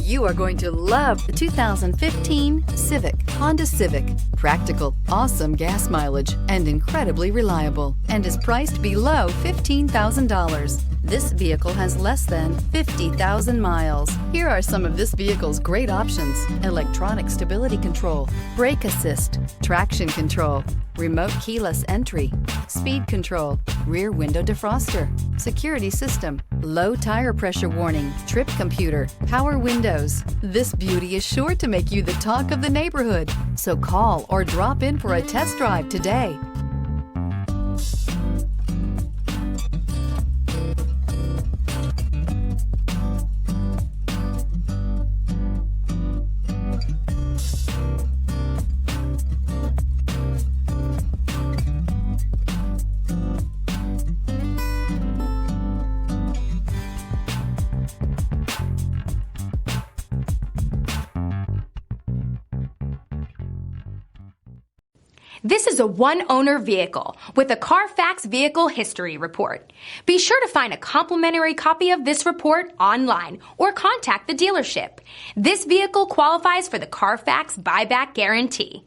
You are going to love the 2015 Civic, Honda Civic. Practical, awesome gas mileage, and incredibly reliable, and is priced below $15,000. This vehicle has less than 50,000 miles. Here are some of this vehicle's great options: electronic stability control, brake assist, traction control, remote keyless entry, speed control, rear window defroster, security system, low tire pressure warning, trip computer, power windows. This beauty is sure to make you the talk of the neighborhood. So call or drop in for a test drive today. This is a one-owner vehicle with a Carfax Vehicle History Report. Be sure to find a complimentary copy of this report online or contact the dealership. This vehicle qualifies for the Carfax Buyback Guarantee.